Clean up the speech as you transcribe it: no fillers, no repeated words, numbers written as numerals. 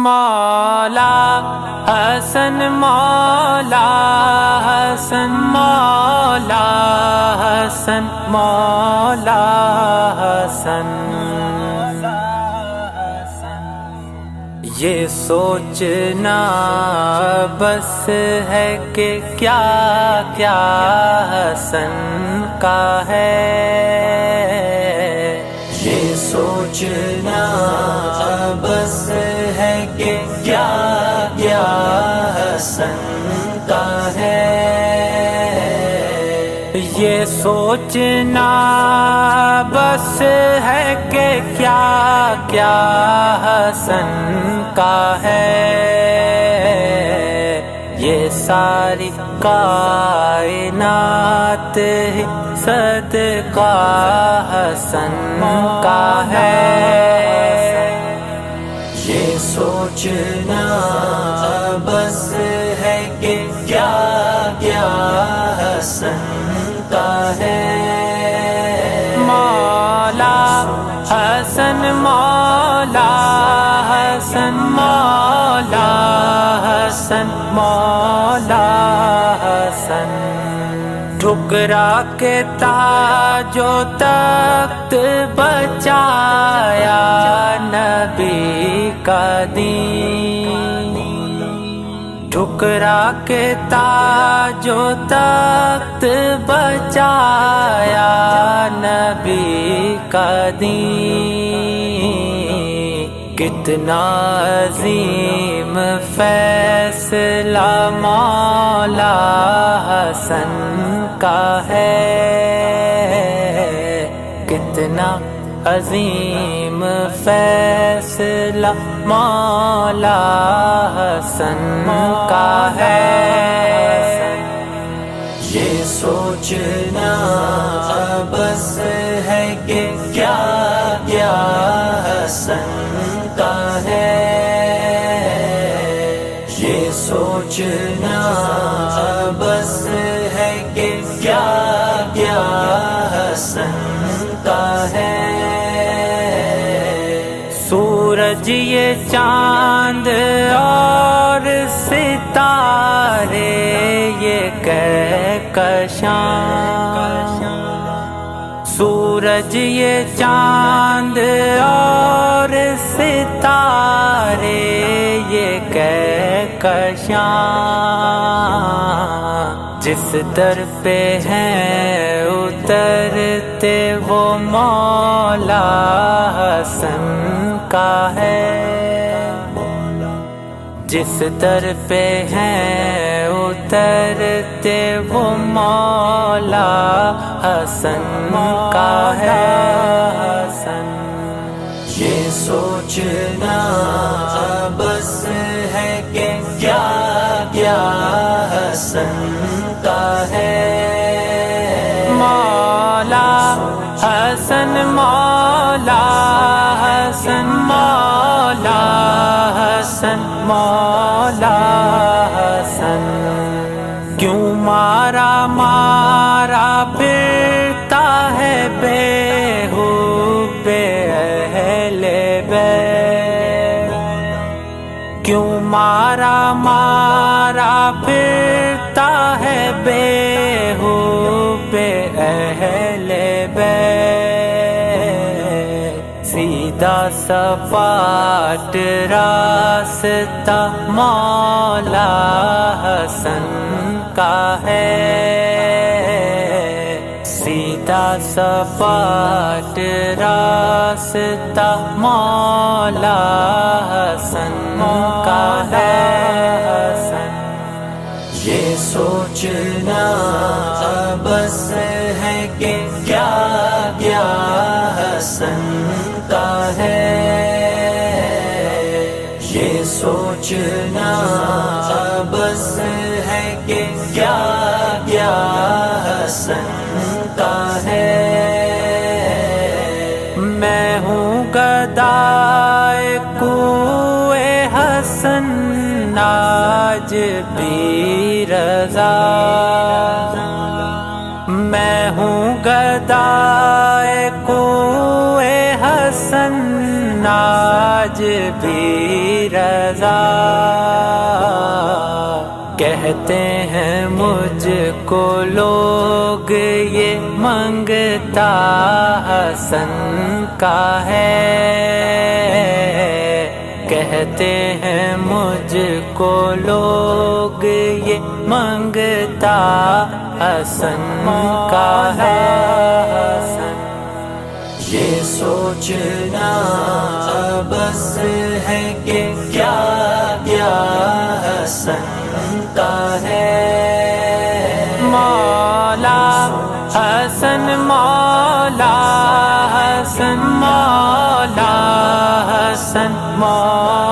مولا حسن مولا حسن مولا حسن مولا حسن، یہ سوچنا بس ہے کہ کیا کیا حسن کا ہے، یہ سوچنا بس ہے کہ کیا کیا حسن کا ہے، یہ سوچنا بس ہے کہ کیا کیا حسن کا ہے، یہ ساری کائنات ہی صدقہ حسن کا ہے، یہ سوچنا بس ہے کہ کیا کیا حسن کا ہے، مولا حسن مولا حسن مولا حسن مولا حسن، ٹھکرا کے تاج و تخت بچایا نبی کا دین، ٹھکرا کے تاج و تخت بچایا نبی کا دین، کتنا عظیم فیصلہ مولا حسن کا ہے، کتنا عظیم فیصلہ مولا حسن کا ہے، یہ سوچنا بس ہے کہ کیا کیا حسن کا ہے، یہ سوچنا بس ہے کہ کیا کیا حسن کا ہے، سورج یہ چاند اور ستارے یہ کہکشاں، سورج یہ چاند اور ستارے یہ کہکشاں، جس در پہ ہیں اترتے وہ مولا حسن کا ہے، جس در پہ ہیں اترتے وہ مولا حسن کا ہے، یہ سوچنا بس ہے کہ کیا کیا حسن کا ہے، مولا حسن مولا حسن مولا حسن مولا حسن، کیوں مارا مارا پھرتا ہے بیہوب اہل بیت، کیوں مارا مارا پھرتا ہے بیہوب اہل بیت، سیدھا سپاٹ راستہ مولا حسن کا ہے، سیدھا سپاٹ راستہ مولا حسن کا ہے، یہ سوچنا بس ہے کہ کیا کیا حسن کا ہے، یہ سوچنا بس ہے کہ کیا کیا حسن کا ہے، میں ہوں گدائے کوئے حسن آج بھی رضا، میں ہوں گدائے کوئے حسن آج بھی رضا، کہتے ہیں مجھ کو لوگ یہ منگتا حسن کا ہے، کہتے ہیں مجھ کو لوگ یہ منگتا حسن کا ہے۔ یہ سوچنا بس ہے کہ کیا کیا حسن کا ہے، مولا حسن مولا حسن مولا حسن مولا